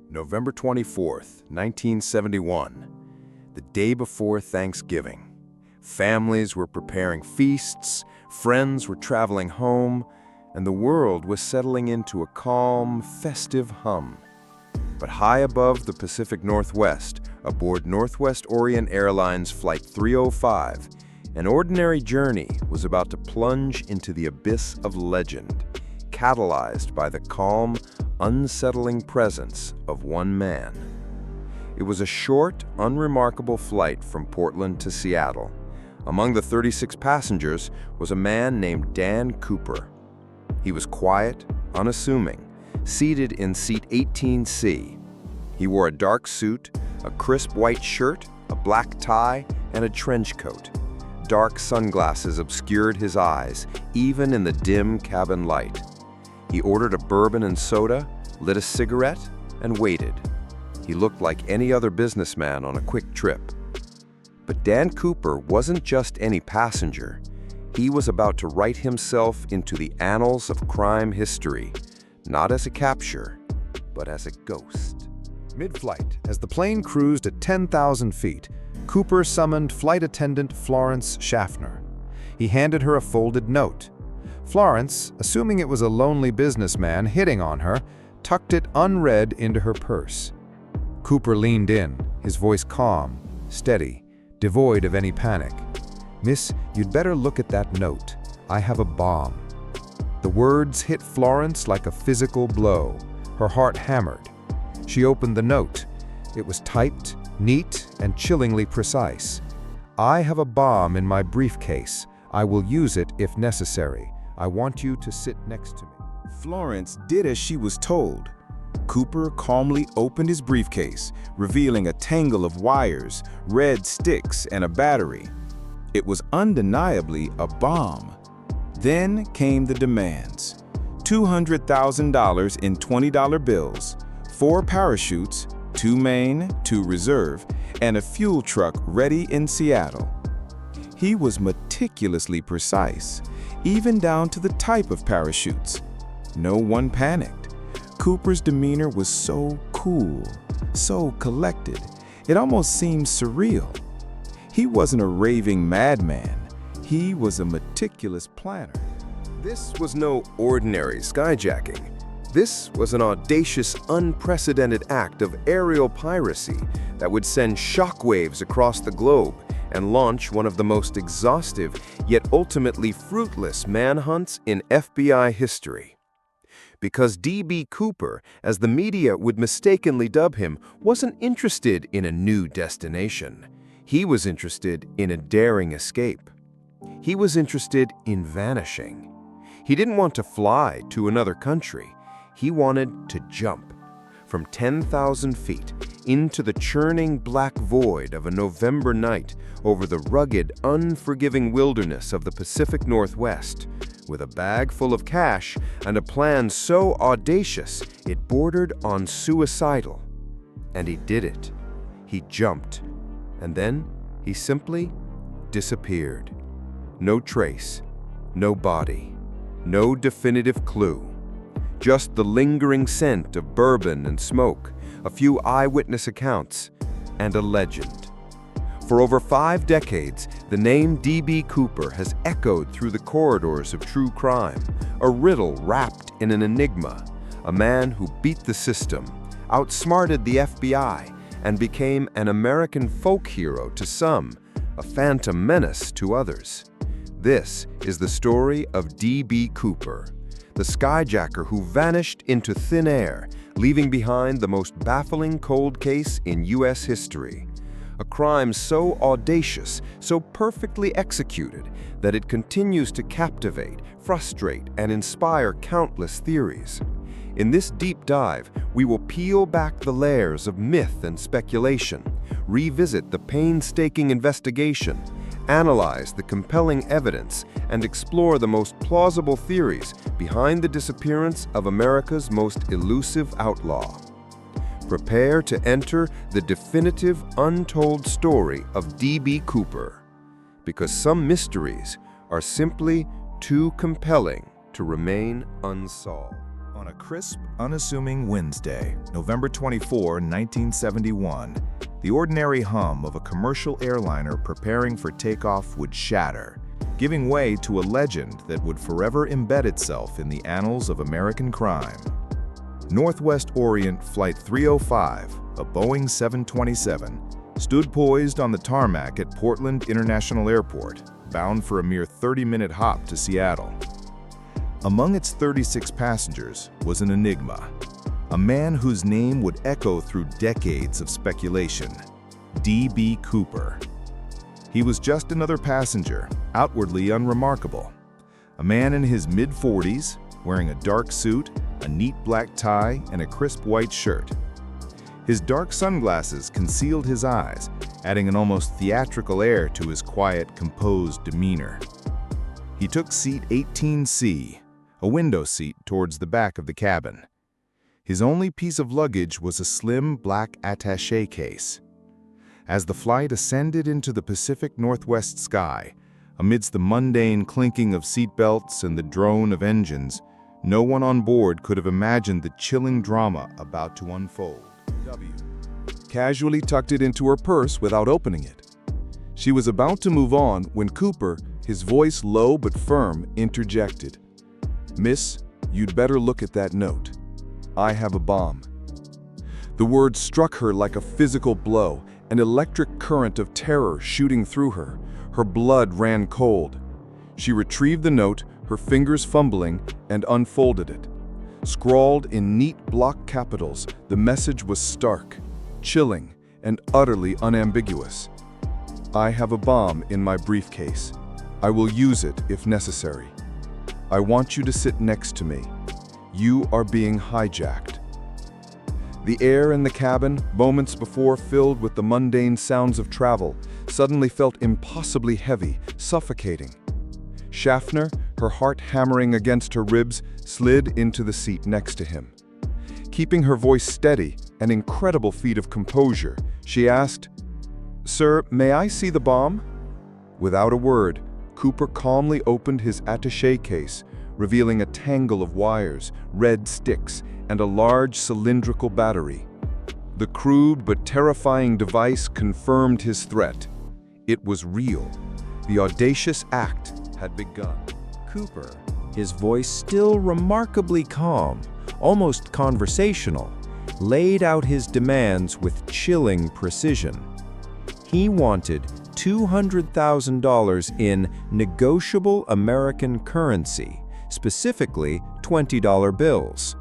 November 24th, 1971, the day before Thanksgiving. Families were preparing feasts, friends were traveling home, and the world was settling into a calm, festive hum. But high above the Pacific Northwest, aboard Northwest Orient Airlines Flight 305, an ordinary journey was about to plunge into the abyss of legend, catalyzed by the calm, unsettling presence of one man. It was a short, unremarkable flight from Portland to Seattle. Among the 36 passengers was a man named Dan Cooper. He was quiet, unassuming, seated in seat 18C. He wore a dark suit, a crisp white shirt, a black tie, and a trench coat. Dark sunglasses obscured his eyes, even in the dim cabin light. He ordered a bourbon and soda, lit a cigarette, and waited. He looked like any other businessman on a quick trip. But Dan Cooper wasn't just any passenger. He was about to write himself into the annals of crime history, not as a capture, but as a ghost. Mid-flight, as the plane cruised at 10,000 feet, Cooper summoned flight attendant Florence Schaffner. He handed her a folded note. Florence, assuming it was a lonely businessman hitting on her, tucked it unread into her purse. Cooper leaned in, his voice calm, steady, devoid of any panic. "Miss, you'd better look at that note. I have a bomb." The words hit Florence like a physical blow. Her heart hammered. She opened the note. It was typed, neat, and chillingly precise. "I have a bomb in my briefcase. I will use it if necessary. I want you to sit next to me." Florence did as she was told. Cooper calmly opened his briefcase, revealing a tangle of wires, red sticks, and a battery. It was undeniably a bomb. Then came the demands. $200,000 in $20 bills, 4 parachutes, 2 main, 2 reserve, and a fuel truck ready in Seattle. He was meticulously precise, even down to the type of parachutes. No one panicked. Cooper's demeanor was so cool, so collected, it almost seemed surreal. He wasn't a raving madman. He was a meticulous planner. This was no ordinary skyjacking. This was an audacious, unprecedented act of aerial piracy that would send shockwaves across the globe and launch one of the most exhaustive yet ultimately fruitless manhunts in FBI history. Because D.B. Cooper, as the media would mistakenly dub him, wasn't interested in a new destination. He was interested in a daring escape. He was interested in vanishing. He didn't want to fly to another country. He wanted to jump from 10,000 feet into the churning black void of a November night over the rugged, unforgiving wilderness of the Pacific Northwest, with a bag full of cash and a plan so audacious it bordered on suicidal. And he did it. He jumped. And then he simply disappeared. No trace, no body, no definitive clue. Just the lingering scent of bourbon and smoke, a few eyewitness accounts, and a legend. For over 5 decades, the name D.B. Cooper has echoed through the corridors of true crime, a riddle wrapped in an enigma, a man who beat the system, outsmarted the FBI, and became an American folk hero to some, a phantom menace to others. This is the story of D.B. Cooper, the skyjacker who vanished into thin air, leaving behind the most baffling cold case in U.S. history. A crime so audacious, so perfectly executed, that it continues to captivate, frustrate, and inspire countless theories. In this deep dive, we will peel back the layers of myth and speculation, revisit the painstaking investigation, analyze the compelling evidence, and explore the most plausible theories behind the disappearance of America's most elusive outlaw. Prepare to enter the definitive, untold story of D.B. Cooper, because some mysteries are simply too compelling to remain unsolved. On a crisp, unassuming Wednesday, November 24, 1971, the ordinary hum of a commercial airliner preparing for takeoff would shatter, giving way to a legend that would forever embed itself in the annals of American crime. Northwest Orient Flight 305, a Boeing 727, stood poised on the tarmac at Portland International Airport, bound for a mere 30-minute hop to Seattle. Among its 36 passengers was an enigma, a man whose name would echo through decades of speculation, D.B. Cooper. He was just another passenger, outwardly unremarkable. A man in his mid-40s, wearing a dark suit, a neat black tie, and a crisp white shirt. His dark sunglasses concealed his eyes, adding an almost theatrical air to his quiet, composed demeanor. He took seat 18C, a window seat towards the back of the cabin. His only piece of luggage was a slim black attaché case. As the flight ascended into the Pacific Northwest sky, amidst the mundane clinking of seatbelts and the drone of engines, no one on board could have imagined the chilling drama about to unfold. Casually tucked it into her purse without opening it. She was about to move on when Cooper, his voice low but firm, interjected. "Miss, you'd better look at that note. I have a bomb." The word struck her like a physical blow, an electric current of terror shooting through her. Her blood ran cold. She retrieved the note, her fingers fumbling, and unfolded it. Scrawled in neat block capitals, the message was stark, chilling, and utterly unambiguous. "I have a bomb in my briefcase. I will use it if necessary. I want you to sit next to me. You are being hijacked." The air in the cabin, moments before filled with the mundane sounds of travel, suddenly felt impossibly heavy, suffocating. Schaffner, her heart hammering against her ribs, slid into the seat next to him. Keeping her voice steady, an incredible feat of composure, she asked, "Sir, may I see the bomb?" Without a word, Cooper calmly opened his attaché case, revealing a tangle of wires, red sticks, and a large cylindrical battery. The crude but terrifying device confirmed his threat. It was real. The audacious act had begun. Cooper, his voice still remarkably calm, almost conversational, laid out his demands with chilling precision. He wanted $200,000 in negotiable American currency, specifically $20 bills.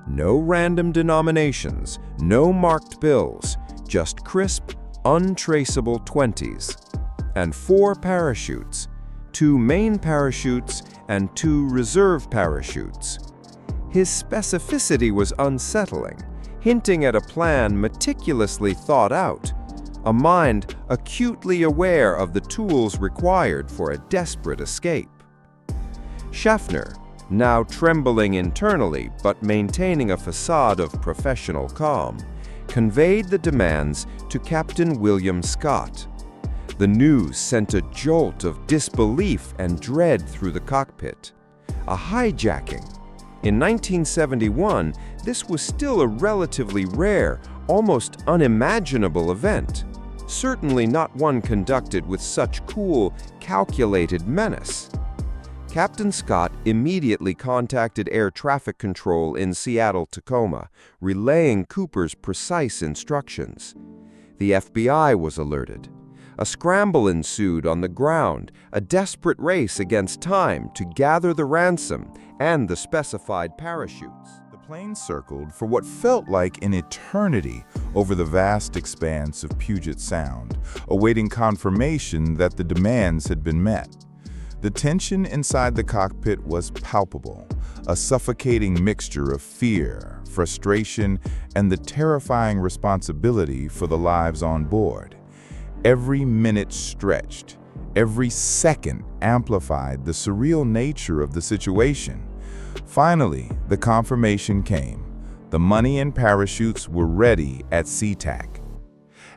No random denominations, no marked bills, just crisp, untraceable 20s. And 4 parachutes, 2 main parachutes and 2 reserve parachutes. His specificity was unsettling, hinting at a plan meticulously thought out, a mind acutely aware of the tools required for a desperate escape. Schaffner, now trembling internally but maintaining a facade of professional calm, conveyed the demands to Captain William Scott. The news sent a jolt of disbelief and dread through the cockpit. A hijacking. In 1971, this was still a relatively rare, almost unimaginable event. Certainly not one conducted with such cool, calculated menace. Captain Scott immediately contacted air traffic control in Seattle-Tacoma, relaying Cooper's precise instructions. The FBI was alerted. A scramble ensued on the ground, a desperate race against time to gather the ransom and the specified parachutes. The plane circled for what felt like an eternity over the vast expanse of Puget Sound, awaiting confirmation that the demands had been met. The tension inside the cockpit was palpable, a suffocating mixture of fear, frustration, and the terrifying responsibility for the lives on board. Every minute stretched, every second amplified the surreal nature of the situation. Finally, the confirmation came. The money and parachutes were ready at SeaTac.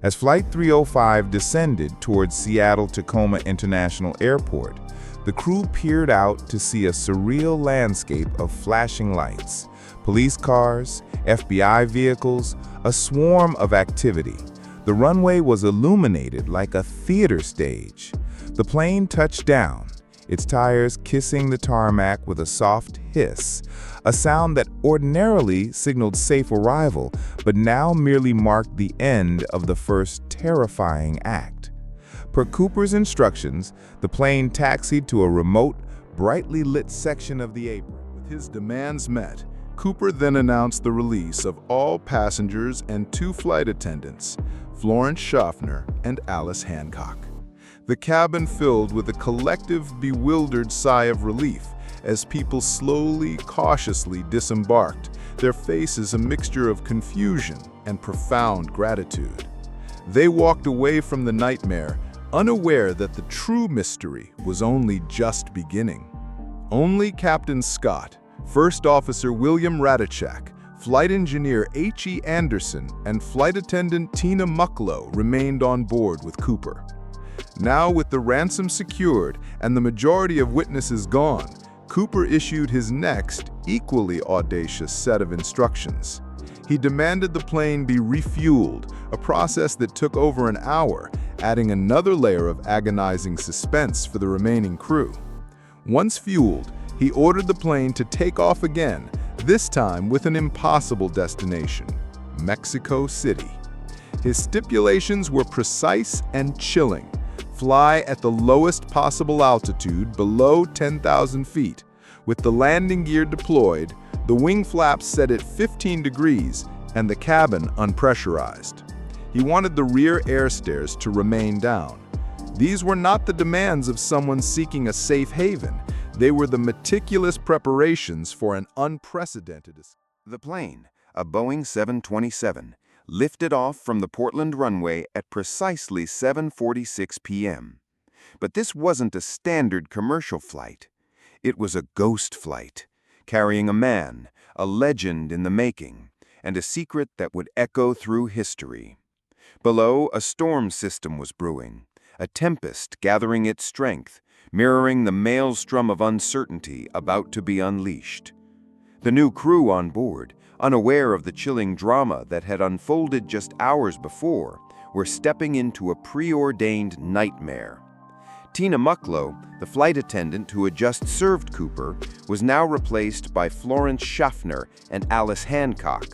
As Flight 305 descended towards Seattle-Tacoma International Airport, the crew peered out to see a surreal landscape of flashing lights, Police cars, FBI vehicles, a swarm of activity. The runway was illuminated like a theater stage. The plane touched down, its tires kissing the tarmac with a soft hiss, a sound that ordinarily signaled safe arrival, but now merely marked the end of the first terrifying act. Per Cooper's instructions, the plane taxied to a remote, brightly lit section of the apron. With his demands met, Cooper then announced the release of all passengers and 2 flight attendants, Florence Schaffner and Alice Hancock. The cabin filled with a collective, bewildered sigh of relief as people slowly, cautiously disembarked, their faces a mixture of confusion and profound gratitude. They walked away from the nightmare, unaware that the true mystery was only just beginning. Only Captain Scott, First Officer William Radachak, Flight Engineer H.E. Anderson, and Flight Attendant Tina Mucklow remained on board with Cooper. Now, with the ransom secured and the majority of witnesses gone, Cooper issued his next, equally audacious set of instructions. He demanded the plane be refueled, a process that took over an hour, adding another layer of agonizing suspense for the remaining crew. Once fueled, he ordered the plane to take off again, this time with an impossible destination, Mexico City. His stipulations were precise and chilling. Fly at the lowest possible altitude, below 10,000 feet. With the landing gear deployed, the wing flaps set at 15 degrees, and the cabin unpressurized. He wanted the rear air stairs to remain down. These were not the demands of someone seeking a safe haven. They were the meticulous preparations for an unprecedented escape. The plane, a Boeing 727, lifted off from the Portland runway at precisely 7:46 p.m. But this wasn't a standard commercial flight. It was a ghost flight, carrying a man, a legend in the making, and a secret that would echo through history. Below, a storm system was brewing, a tempest gathering its strength, mirroring the maelstrom of uncertainty about to be unleashed. The new crew on board, unaware of the chilling drama that had unfolded just hours before, were stepping into a preordained nightmare. Tina Mucklow, the flight attendant who had just served Cooper, was now replaced by Florence Schaffner and Alice Hancock.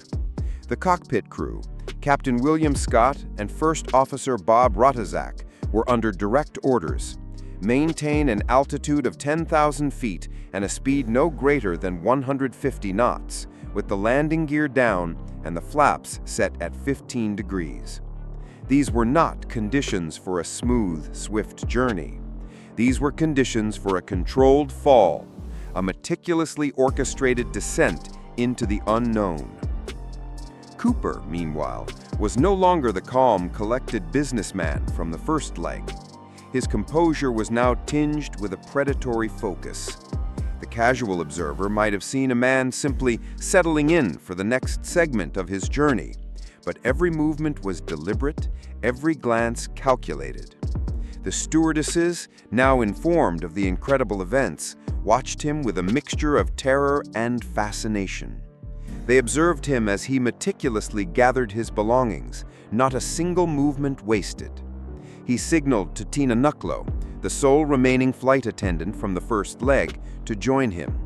The cockpit crew, Captain William Scott and First Officer Bob Radachak, were under direct orders. Maintain an altitude of 10,000 feet and a speed no greater than 150 knots, with the landing gear down and the flaps set at 15 degrees. These were not conditions for a smooth, swift journey. These were conditions for a controlled fall, a meticulously orchestrated descent into the unknown. Cooper, meanwhile, was no longer the calm, collected businessman from the first leg. His composure was now tinged with a predatory focus. The casual observer might have seen a man simply settling in for the next segment of his journey, but every movement was deliberate, every glance calculated. The stewardesses, now informed of the incredible events, watched him with a mixture of terror and fascination. They observed him as he meticulously gathered his belongings, not a single movement wasted. He signaled to Tina Mucklow, the sole remaining flight attendant from the first leg, to join him.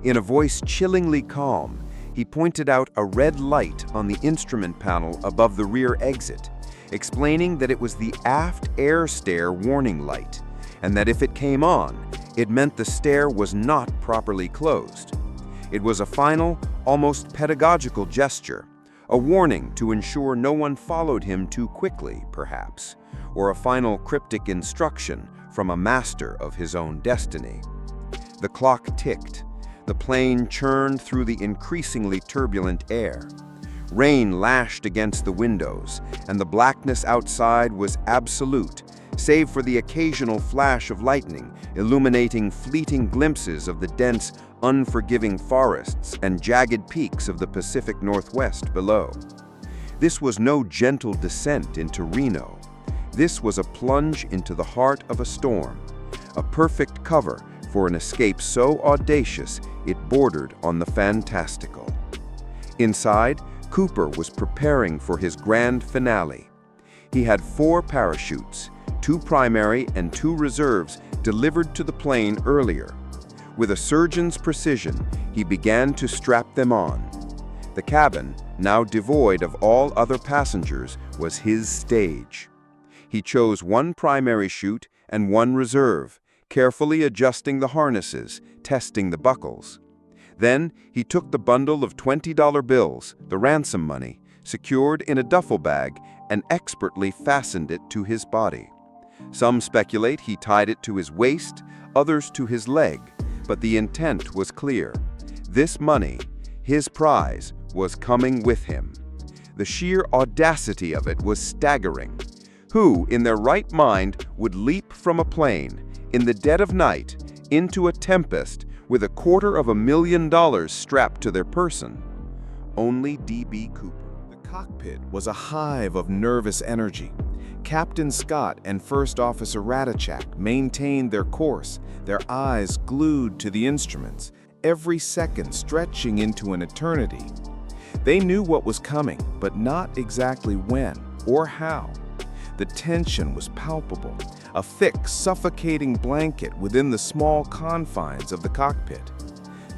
In a voice chillingly calm, he pointed out a red light on the instrument panel above the rear exit, explaining that it was the aft air stair warning light, and that if it came on, it meant the stair was not properly closed. It was a final, almost pedagogical gesture, a warning to ensure no one followed him too quickly, perhaps, or a final cryptic instruction from a master of his own destiny. The clock ticked. The plane churned through the increasingly turbulent air. Rain lashed against the windows, and the blackness outside was absolute, save for the occasional flash of lightning, illuminating fleeting glimpses of the dense, unforgiving forests and jagged peaks of the Pacific Northwest below. This was no gentle descent into Reno. This was a plunge into the heart of a storm, a perfect cover for an escape so audacious it bordered on the fantastical. Inside, Cooper was preparing for his grand finale. He had 4 parachutes, 2 primary and 2 reserves delivered to the plane earlier. With a surgeon's precision, he began to strap them on. The cabin, now devoid of all other passengers, was his stage. He chose 1 primary chute and 1 reserve, carefully adjusting the harnesses, testing the buckles. Then he took the bundle of $20 bills, the ransom money, secured in a duffel bag, and expertly fastened it to his body. Some speculate he tied it to his waist, others to his leg, but the intent was clear. This money, his prize, was coming with him. The sheer audacity of it was staggering. Who, in their right mind, would leap from a plane, in the dead of night, into a tempest with $250,000 strapped to their person? Only D.B. Cooper. The cockpit was a hive of nervous energy. Captain Scott and First Officer Radachak maintained their course, their eyes glued to the instruments, every second stretching into an eternity. They knew what was coming, but not exactly when or how. The tension was palpable, a thick, suffocating blanket within the small confines of the cockpit.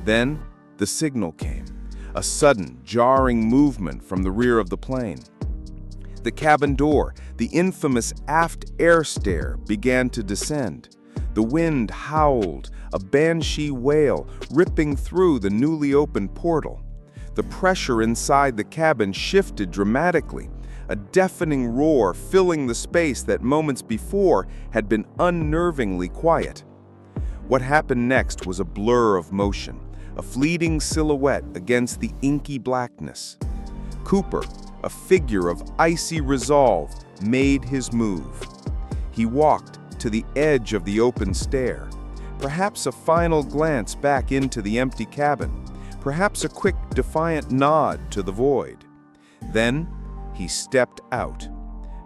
Then, the signal came, a sudden, jarring movement from the rear of the plane. The cabin door, the infamous aft air stair, began to descend. The wind howled, a banshee wail ripping through the newly opened portal. The pressure inside the cabin shifted dramatically, a deafening roar filling the space that moments before had been unnervingly quiet. What happened next was a blur of motion, a fleeting silhouette against the inky blackness. Cooper, a figure of icy resolve, made his move. He walked to the edge of the open stair, perhaps a final glance back into the empty cabin, perhaps a quick, defiant nod to the void. Then he stepped out.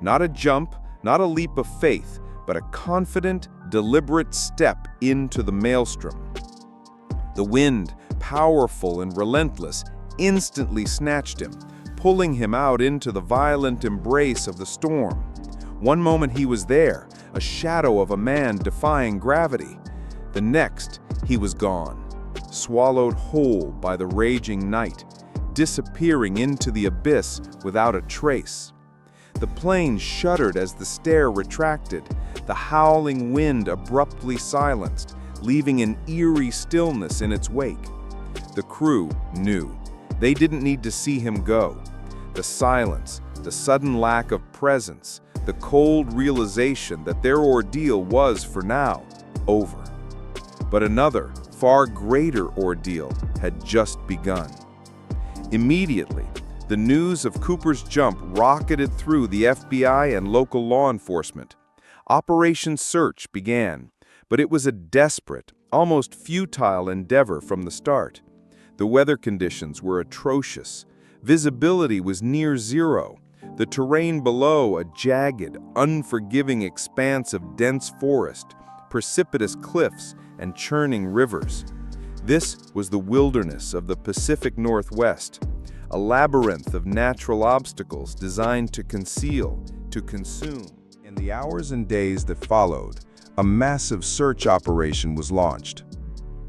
Not a jump, not a leap of faith, but a confident, deliberate step into the maelstrom. The wind, powerful and relentless, instantly snatched him, pulling him out into the violent embrace of the storm. One moment he was there, a shadow of a man defying gravity. The next, he was gone, swallowed whole by the raging night, disappearing into the abyss without a trace. The plane shuddered as the stair retracted, the howling wind abruptly silenced, leaving an eerie stillness in its wake. The crew knew. They didn't need to see him go. The silence, the sudden lack of presence, the cold realization that their ordeal was, for now, over. But another, far greater ordeal had just begun. Immediately, the news of Cooper's jump rocketed through the FBI and local law enforcement. Operation Search began, but it was a desperate, almost futile endeavor from the start. The weather conditions were atrocious. Visibility was near zero. The terrain below a jagged, unforgiving expanse of dense forest, precipitous cliffs, and churning rivers. This was the wilderness of the Pacific Northwest, a labyrinth of natural obstacles designed to conceal, to consume. In the hours and days that followed, a massive search operation was launched.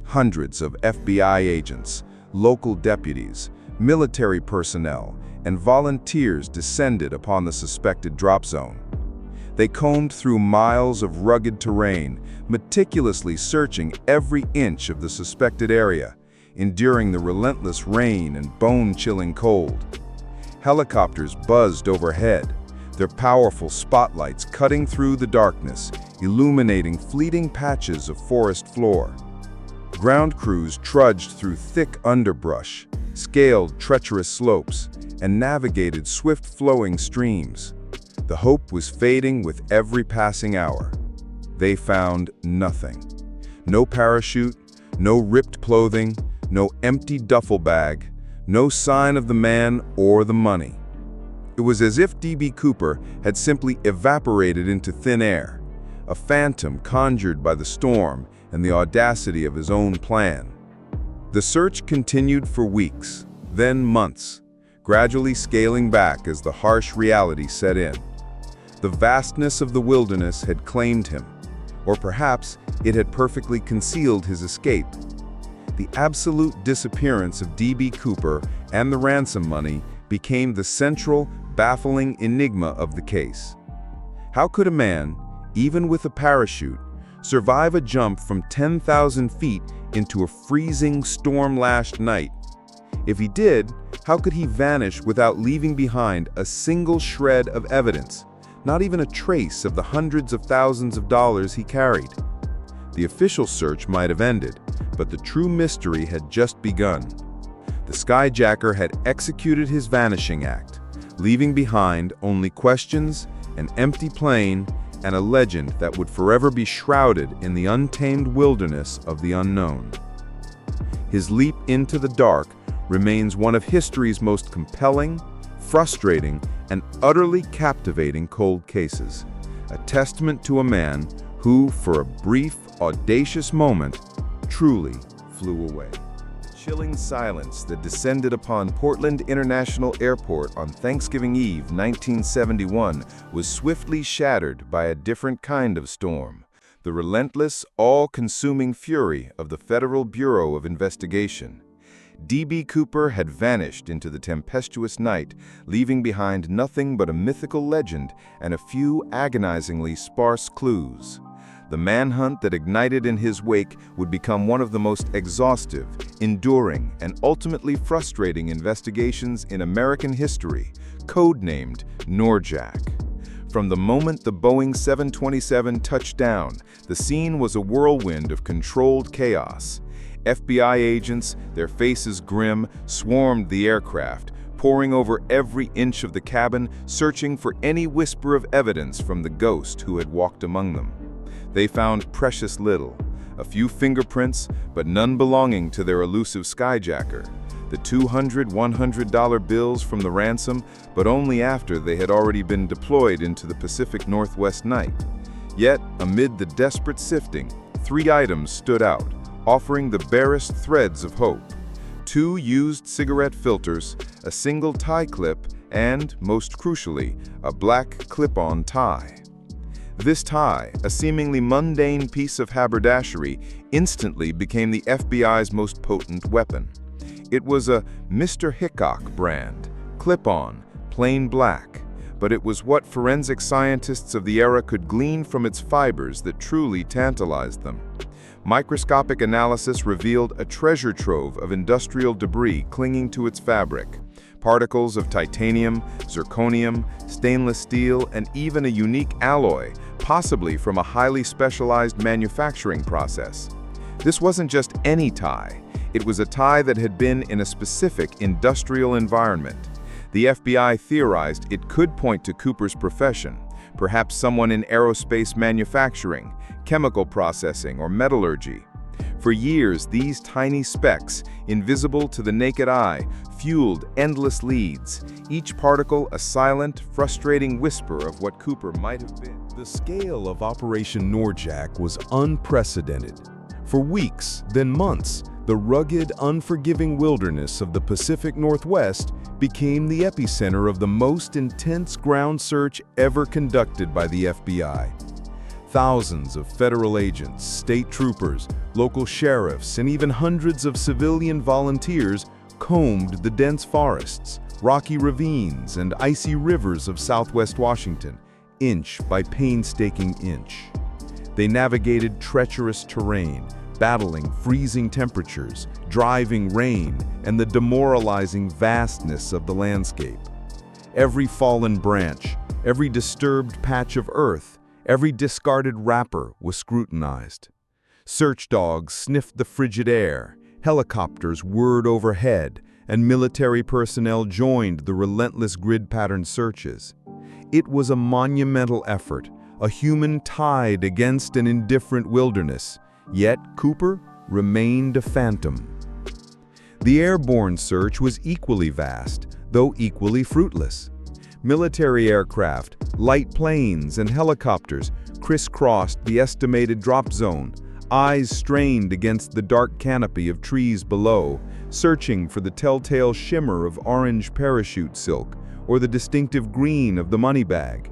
Hundreds of FBI agents, local deputies, military personnel, and volunteers descended upon the suspected drop zone. They combed through miles of rugged terrain, meticulously searching every inch of the suspected area, enduring the relentless rain and bone-chilling cold. Helicopters buzzed overhead, their powerful spotlights cutting through the darkness, illuminating fleeting patches of forest floor. Ground crews trudged through thick underbrush, scaled treacherous slopes, and navigated swift-flowing streams. The hope was fading with every passing hour. They found nothing. No parachute, no ripped clothing, no empty duffel bag, no sign of the man or the money. It was as if D.B. Cooper had simply evaporated into thin air, a phantom conjured by the storm and the audacity of his own plan. The search continued for weeks, then months, gradually scaling back as the harsh reality set in. The vastness of the wilderness had claimed him, or perhaps it had perfectly concealed his escape. The absolute disappearance of D.B. Cooper and the ransom money became the central, baffling enigma of the case. How could a man, even with a parachute, survive a jump from 10,000 feet into a freezing, storm-lashed night? If he did, how could he vanish without leaving behind a single shred of evidence, not even a trace of the hundreds of thousands of dollars he carried? The official search might have ended, but the true mystery had just begun. The Skyjacker had executed his vanishing act, leaving behind only questions, an empty plane, and a legend that would forever be shrouded in the untamed wilderness of the unknown. His leap into the dark remains one of history's most compelling, frustrating, and utterly captivating cold cases, a testament to a man who, for a brief, audacious moment, truly flew away. The chilling silence that descended upon Portland International Airport on Thanksgiving Eve 1971 was swiftly shattered by a different kind of storm, the relentless, all-consuming fury of the Federal Bureau of Investigation. D.B. Cooper had vanished into the tempestuous night, leaving behind nothing but a mythical legend and a few agonizingly sparse clues. The manhunt that ignited in his wake would become one of the most exhaustive, enduring, and ultimately frustrating investigations in American history, codenamed NORJAK. From the moment the Boeing 727 touched down, the scene was a whirlwind of controlled chaos. FBI agents, their faces grim, swarmed the aircraft, poring over every inch of the cabin, searching for any whisper of evidence from the ghost who had walked among them. They found precious little, a few fingerprints, but none belonging to their elusive Skyjacker. The $200, $100 bills from the ransom, but only after they had already been deployed into the Pacific Northwest night. Yet, amid the desperate sifting, 3 items stood out, offering the barest threads of hope. 2 used cigarette filters, a single tie clip, and, most crucially, a black clip-on tie. This tie, a seemingly mundane piece of haberdashery, instantly became the FBI's most potent weapon. It was a Mr. Hickok brand, clip-on, plain black, but it was what forensic scientists of the era could glean from its fibers that truly tantalized them. Microscopic analysis revealed a treasure trove of industrial debris clinging to its fabric. Particles of titanium, zirconium, stainless steel, and even a unique alloy, possibly from a highly specialized manufacturing process. This wasn't just any tie. It was a tie that had been in a specific industrial environment. The FBI theorized it could point to Cooper's profession, perhaps someone in aerospace manufacturing, chemical processing, or metallurgy. For years, these tiny specks, invisible to the naked eye, fueled endless leads, each particle a silent, frustrating whisper of what Cooper might have been. The scale of Operation NORJAK was unprecedented. For weeks, then months, the rugged, unforgiving wilderness of the Pacific Northwest became the epicenter of the most intense ground search ever conducted by the FBI. Thousands of federal agents, state troopers, local sheriffs, and even hundreds of civilian volunteers combed the dense forests, rocky ravines, and icy rivers of southwest Washington, inch by painstaking inch. They navigated treacherous terrain, battling freezing temperatures, driving rain, and the demoralizing vastness of the landscape. Every fallen branch, every disturbed patch of earth, every discarded wrapper was scrutinized. Search dogs sniffed the frigid air, helicopters whirred overhead, and military personnel joined the relentless grid-pattern searches. It was a monumental effort, a human tide against an indifferent wilderness, yet Cooper remained a phantom. The airborne search was equally vast, though equally fruitless. Military aircraft, light planes, and helicopters crisscrossed the estimated drop zone, eyes strained against the dark canopy of trees below, searching for the telltale shimmer of orange parachute silk or the distinctive green of the money bag.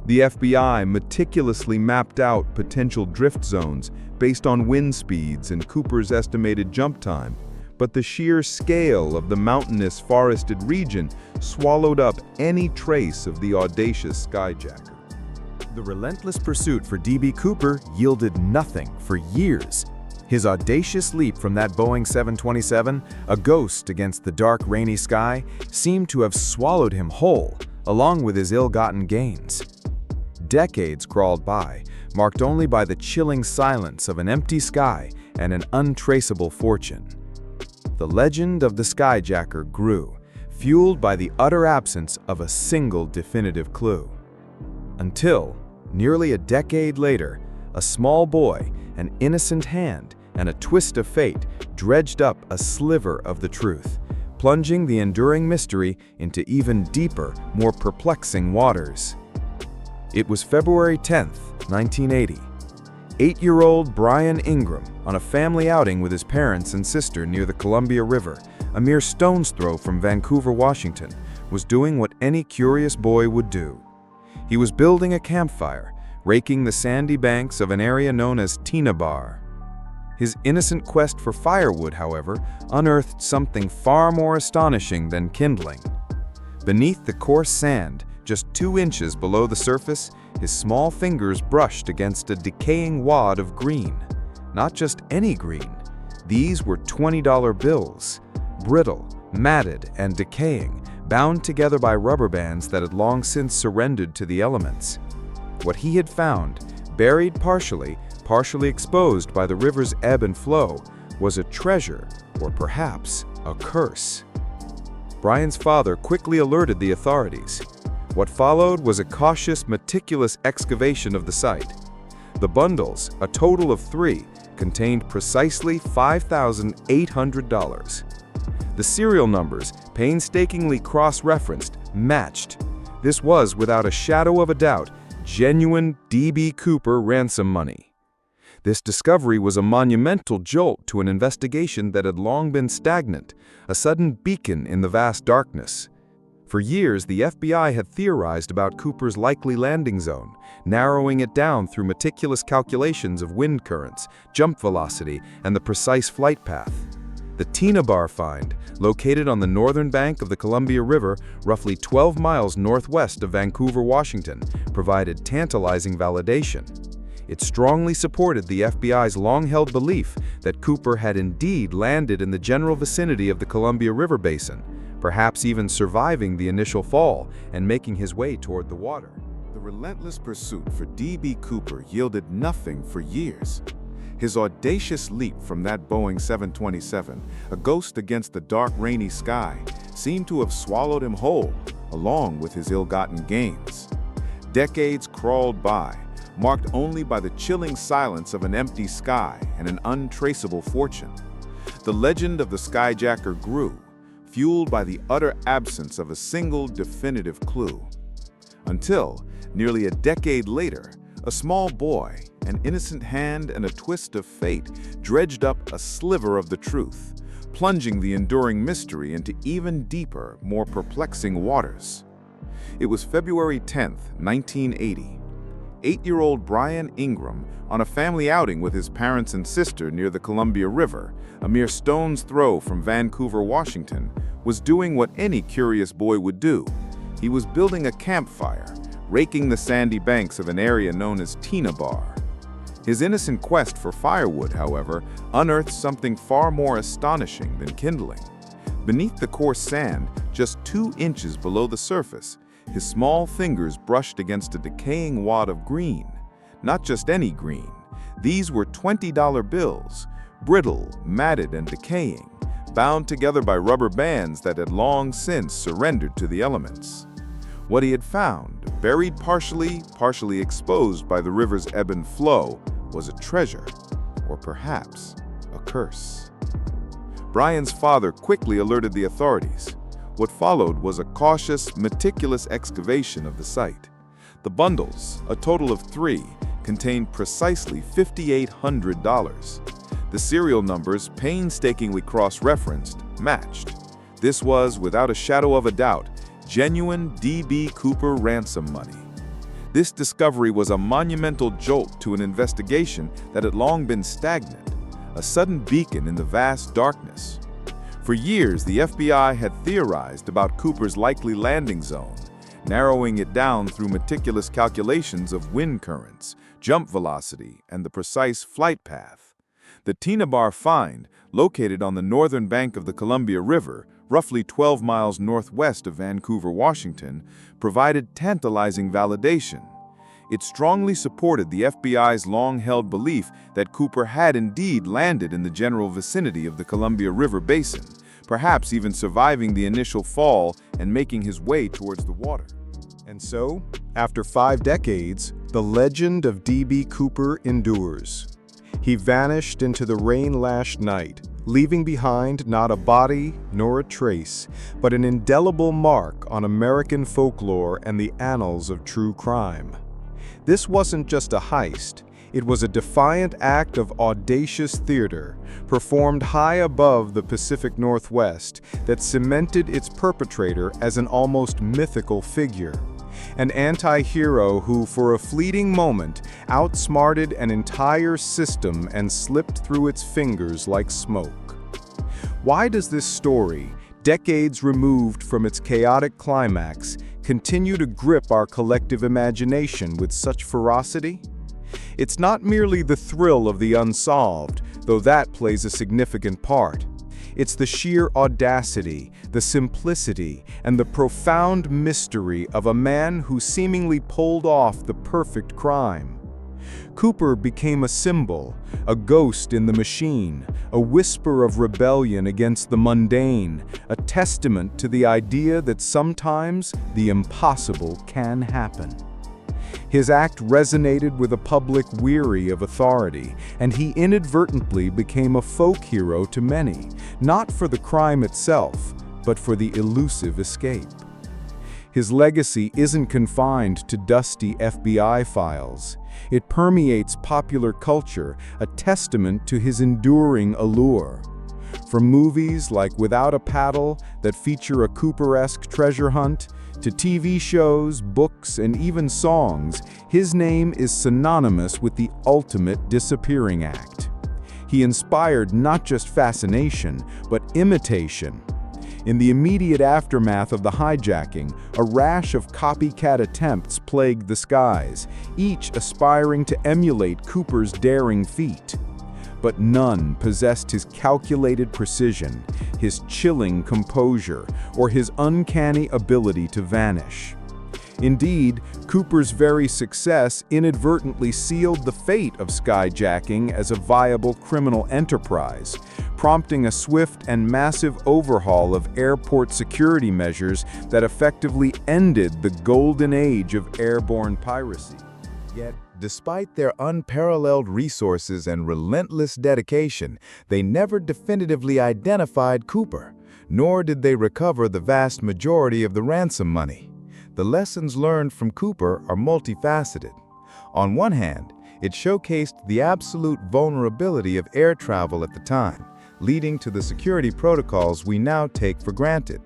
The FBI meticulously mapped out potential drift zones based on wind speeds and Cooper's estimated jump time, but the sheer scale of the mountainous forested region swallowed up any trace of the audacious Skyjacker. The relentless pursuit for D.B. Cooper yielded nothing for years. His audacious leap from that Boeing 727, a ghost against the dark, rainy sky, seemed to have swallowed him whole, along with his ill-gotten gains. Decades crawled by, marked only by the chilling silence of an empty sky and an untraceable fortune. The legend of the Skyjacker grew, fueled by the utter absence of a single definitive clue. Until, nearly a decade later, a small boy, an innocent hand, and a twist of fate dredged up a sliver of the truth, plunging the enduring mystery into even deeper, more perplexing waters. It was February 10th, 1980. 8-year-old Brian Ingram, on a family outing with his parents and sister near the Columbia River, a mere stone's throw from Vancouver, Washington, was doing what any curious boy would do. He was building a campfire, raking the sandy banks of an area known as Tina Bar. His innocent quest for firewood, however, unearthed something far more astonishing than kindling. Beneath the coarse sand, just 2 inches below the surface, his small fingers brushed against a decaying wad of green. Not just any green. These were $20 bills, brittle, matted, and decaying, bound together by rubber bands that had long since surrendered to the elements. What he had found, buried partially exposed by the river's ebb and flow, was a treasure, or perhaps a curse. Brian's father quickly alerted the authorities. What followed was a cautious, meticulous excavation of the site. The bundles, a total of 3, contained precisely $5,800. The serial numbers, painstakingly cross-referenced, matched. This was, without a shadow of a doubt, genuine D.B. Cooper ransom money. This discovery was a monumental jolt to an investigation that had long been stagnant, a sudden beacon in the vast darkness. For years, the FBI had theorized about Cooper's likely landing zone, narrowing it down through meticulous calculations of wind currents, jump velocity, and the precise flight path. The Tina Bar find, located on the northern bank of the Columbia River, roughly 12 miles northwest of Vancouver, Washington, provided tantalizing validation. It strongly supported the FBI's long-held belief that Cooper had indeed landed in the general vicinity of the Columbia River basin, perhaps even surviving the initial fall and making his way toward the water. The relentless pursuit for D.B. Cooper yielded nothing for years. His audacious leap from that Boeing 727, a ghost against the dark, rainy sky, seemed to have swallowed him whole, along with his ill-gotten gains. Decades crawled by, marked only by the chilling silence of an empty sky and an untraceable fortune. The legend of the Skyjacker grew, fueled by the utter absence of a single definitive clue. Until, nearly a decade later, a small boy, an innocent hand, and a twist of fate dredged up a sliver of the truth, plunging the enduring mystery into even deeper, more perplexing waters. It was February 10th, 1980. 8-year-old Brian Ingram, on a family outing with his parents and sister near the Columbia River, a mere stone's throw from Vancouver, Washington, was doing what any curious boy would do. He was building a campfire, raking the sandy banks of an area known as Tina Bar. His innocent quest for firewood, however, unearthed something far more astonishing than kindling. Beneath the coarse sand, just 2 inches below the surface, his small fingers brushed against a decaying wad of green. Not just any green. These were $20 bills, brittle, matted, and decaying, bound together by rubber bands that had long since surrendered to the elements. What he had found, buried partially exposed by the river's ebb and flow, was a treasure, or perhaps a curse. Brian's father quickly alerted the authorities. What followed was a cautious, meticulous excavation of the site. The bundles, a total of 3, contained precisely $5,800. The serial numbers, painstakingly cross-referenced, matched. This was, without a shadow of a doubt, genuine D.B. Cooper ransom money. This discovery was a monumental jolt to an investigation that had long been stagnant, a sudden beacon in the vast darkness. For years, the FBI had theorized about Cooper's likely landing zone, narrowing it down through meticulous calculations of wind currents, jump velocity, and the precise flight path. The Tina Bar find, located on the northern bank of the Columbia River, roughly 12 miles northwest of Vancouver, Washington, provided tantalizing validation. It strongly supported the FBI's long-held belief that Cooper had indeed landed in the general vicinity of the Columbia River basin, perhaps even surviving the initial fall and making his way towards the water. And so, after 5 decades, the legend of D.B. Cooper endures. He vanished into the rain-lashed night, leaving behind not a body nor a trace, but an indelible mark on American folklore and the annals of true crime. This wasn't just a heist, it was a defiant act of audacious theater, performed high above the Pacific Northwest, that cemented its perpetrator as an almost mythical figure. An anti-hero who, for a fleeting moment, outsmarted an entire system and slipped through its fingers like smoke. Why does this story, decades removed from its chaotic climax, continue to grip our collective imagination with such ferocity? It's not merely the thrill of the unsolved, though that plays a significant part. It's the sheer audacity, the simplicity, and the profound mystery of a man who seemingly pulled off the perfect crime. Cooper became a symbol, a ghost in the machine, a whisper of rebellion against the mundane, a testament to the idea that sometimes the impossible can happen. His act resonated with a public weary of authority, and he inadvertently became a folk hero to many, not for the crime itself, but for the elusive escape. His legacy isn't confined to dusty FBI files. It permeates popular culture, a testament to his enduring allure. From movies like Without a Paddle that feature a Cooper-esque treasure hunt, to TV shows, books, and even songs, his name is synonymous with the ultimate disappearing act. He inspired not just fascination, but imitation. In the immediate aftermath of the hijacking, a rash of copycat attempts plagued the skies, each aspiring to emulate Cooper's daring feat. But none possessed his calculated precision, his chilling composure, or his uncanny ability to vanish. Indeed, Cooper's very success inadvertently sealed the fate of skyjacking as a viable criminal enterprise, prompting a swift and massive overhaul of airport security measures that effectively ended the golden age of airborne piracy. Yet, despite their unparalleled resources and relentless dedication, they never definitively identified Cooper, nor did they recover the vast majority of the ransom money. The lessons learned from Cooper are multifaceted. On one hand, it showcased the absolute vulnerability of air travel at the time, leading to the security protocols we now take for granted.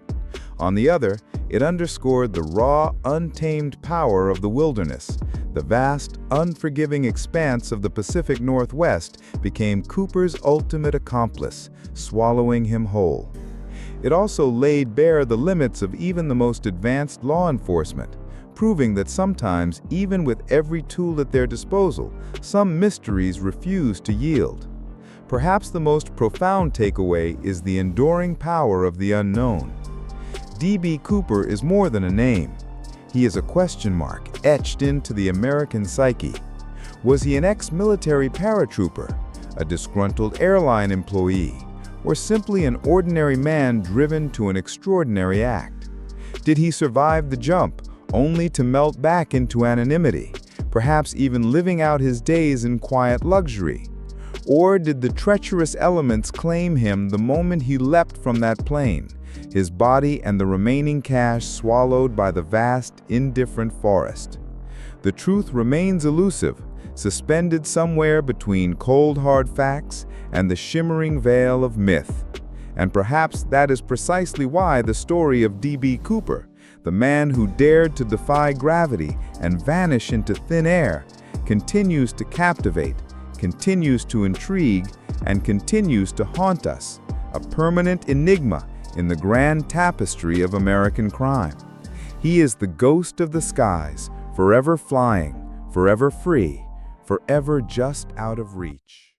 On the other, it underscored the raw, untamed power of the wilderness. The vast, unforgiving expanse of the Pacific Northwest became Cooper's ultimate accomplice, swallowing him whole. It also laid bare the limits of even the most advanced law enforcement, proving that sometimes, even with every tool at their disposal, some mysteries refuse to yield. Perhaps the most profound takeaway is the enduring power of the unknown. D.B. Cooper is more than a name. He is a question mark etched into the American psyche. Was he an ex-military paratrooper, a disgruntled airline employee, or simply an ordinary man driven to an extraordinary act? Did he survive the jump, only to melt back into anonymity, perhaps even living out his days in quiet luxury? Or did the treacherous elements claim him the moment he leapt from that plane, his body and the remaining cash swallowed by the vast, indifferent forest? The truth remains elusive, suspended somewhere between cold hard facts and the shimmering veil of myth. And perhaps that is precisely why the story of D.B. Cooper, the man who dared to defy gravity and vanish into thin air, continues to captivate, continues to intrigue, and continues to haunt us, a permanent enigma in the grand tapestry of American crime. He is the ghost of the skies, forever flying, forever free, forever just out of reach.